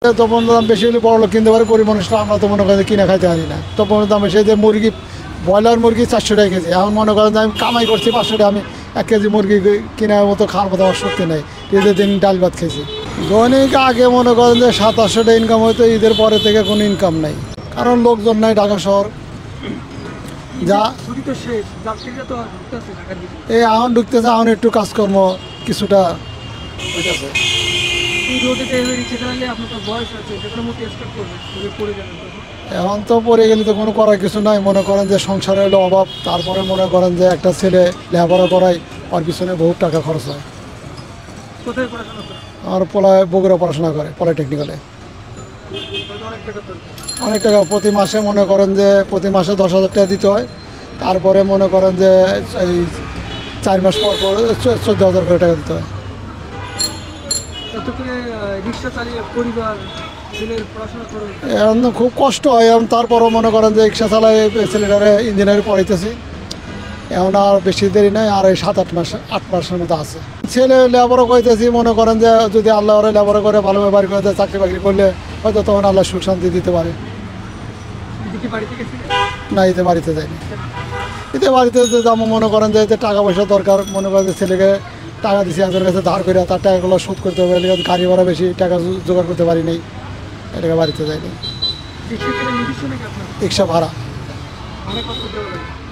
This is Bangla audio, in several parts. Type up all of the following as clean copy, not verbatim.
তপন দাম বেশি হলে বড় লোক কিনতে পারে, গরিব মানুষরা আমরা তো মনে করেন কিনে খাইতে পারি না। তপন দাম বেশি, যে মুরগি ব্রয়লার মুরগি 400 টাকা কেজি, এখন মনে করেন যে আমি কামাই করছি 500 টাকা, আমি 1 কেজি মুরগি কেনার মতো খাওয়ার মতো আমার শক্তি নেই। ঈদের দিন ডাল ভাত খেয়েছি। দৈনিক আগে মনে করেন যে 700-800 টাকা ইনকাম হয়তো, ঈদের পরে থেকে কোনো ইনকাম নাই, কারণ লোকজন নাই ঢাকা শহর। যা এই এখন ঢুকতেছে, এখন একটু কাজকর্ম কিছুটা হইতেছে। এখন তো পড়ে গেলে তো কোনো করার কিছু নাই, মনে করেন যে সংসারে হলো অভাব, তারপরে মনে করেন যে একটা ছেলে লেখাপড়া করাই, ওর পিছনে বহুত টাকা খরচ হয়। আমার পোলায় বগুড়া পড়াশোনা করে, পলিটেকনিক্যালে। অনেক টাকা প্রতি মাসে, মনে করেন যে প্রতি মাসে 10,000 টাকা দিতে হয়, তারপরে মনে করেন যে এই 4 মাস পর পর 14,000 করে টাকা দিতে হয়। এখন তো খুব কষ্ট হয়, এখন তারপরও মনে করেন যে রিক্সা চালাই, ছেলেটারে ইঞ্জিনিয়ারিং পড়াইতেছি। এখন আর বেশি দেরি নাই, আর এই 7-8 মাসের মতো আছে। ছেলে লেখাপড়া করতেছি, মনে করেন যে যদি আল্লাহ ওরা লেখাপড়া করে ভালোভাবে বাড়ি করে চাকরি বাকরি করলে হয়তো তখন আল্লাহ সুখ শান্তি দিতে পারে। না, এতে বাড়িতে যায়নি। এতে বাড়িতে যেমন মনে করেন যে টাকা পয়সা দরকার, মনে করেন যে ছেলেকে টাকা দিচ্ছি একজনের কাছে ধার করে, তার টাকাগুলো শোধ করতে হবে, গাড়ি ভাড়া বেশি, টাকা জোগাড় করতে পারি নাই, এটাকে বাড়িতে যায়নি। রিক্সা ভাড়া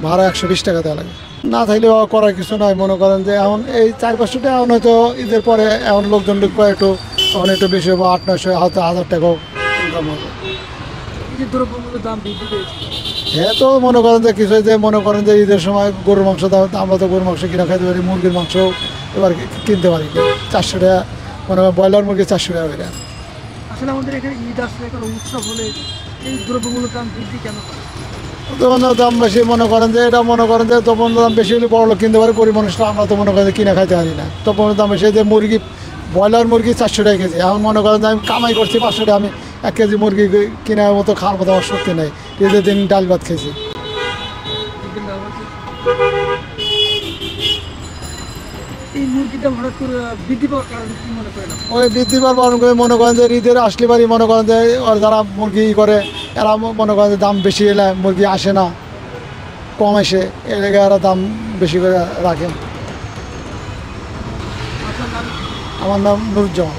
120 টাকা দেওয়া লাগে। না থাকলে করার কিছু নাই, মনে করেন যে এখন এই 400-500 টাকা, এখন হয়তো ঈদের পরে এখন লোকজন ঢুকবে একটু, তখন একটু বেশি হবে, 800-900 হয়তো 1000 টাকাও ইনকাম হবে। হ্যাঁ, তো মনে করেন যে কিছু, যে মনে করেন যে ঈদের সময় গরুর মাংস দাম, আমরা তো গরুর মাংস কিনা খাইতে পারি, মুরগির মাংস এবার কিনতে পারি 400 টাকা, মনে করেন ব্রয়লার মুরগি 400 টাকা করে। আসলে আমাদের এখানে ঈদ আসলে উৎসব হলে এই দ্রব্যমূল্যের দাম বৃদ্ধি কেন? তপনের দাম বেশি, মনে করেন যে এটা মনে করেন যে তপনের দাম বেশি হলে বড় লোক কিনতে পারে, গরিব মানুষরা আমরা তো মনে করেন যে কিনে খাইতে পারি না। তপনের দাম বেশি, যে মুরগি ব্রয়লার মুরগি 400 টাকা কেজি, এখন মনে করেন যে আমি কামাই করছি 500 টাকা, আমি 1 কেজি মুরগি কেনার মতো খাওয়ার মতো আমার শক্তি নেই। ঈদের দিন ডাল ভাত খেয়েছি। ওই বৃদ্ধি পাওয়ার কারণ করে মনে করেন যে ঈদের আসলে বাড়ি, মনে করেন যে যারা মুরগি করে এরা মনে করেন যে দাম বেশি এলে মুরগি আসে না, কম আসে, এর জায়গায় এরা দাম বেশি করে রাখেন। আমার নাম নুরুজ্জামান।